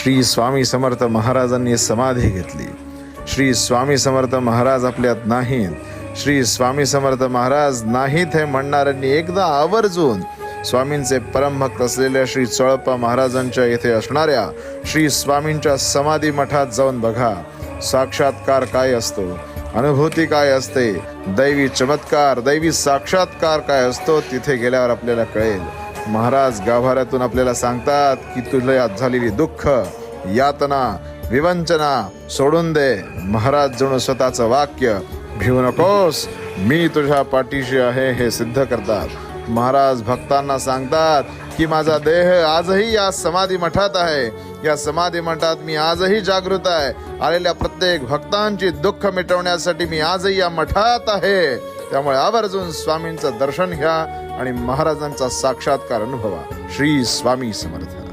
श्री स्वामी समर्थ महाराजांनी समाधी घेतली। श्री स्वामी समर्थ महाराज आपल्यात नाहीत, श्री स्वामी समर्थ महाराज नाहीत हे म्हणणाऱ्यांनी एकदा आवर्जून स्वामींचे परमभक्त असलेल्या श्री चोळप्पा महाराजांच्या येथे असणाऱ्या श्री स्वामींच्या समाधी मठात जाऊन बघा, साक्षात्कार काय असतो, अनुभूती काय असते, दैवी चमत्कार, दैवी साक्षात्कार काय असतो, तिथे गेल्यावर आपल्याला कळेल। महाराज गाभाऱ्यातून आपल्याला सांगतात की तुला झालेली दुःख, यातना, विवंचना सोडून दे। महाराज जणू स्वतःचं वाक्य, भिवू नकोस, मी तुझ्या पाठीशी आहे, हे सिद्ध करतात। महाराज भक्तांना सांगतात की माझा देह आजही या समाधी मठात आहे, या समाधी मठात मी आजही जागृत आहे, आलेल्या प्रत्येक भक्तांची दुःख मिटवण्यासाठी मी आजही या मठात आहे। त्यामुळे आवर्जून स्वामींचं दर्शन घ्या आणि महाराजांचा साक्षात्कार अनुभवा। श्री स्वामी समर्थ।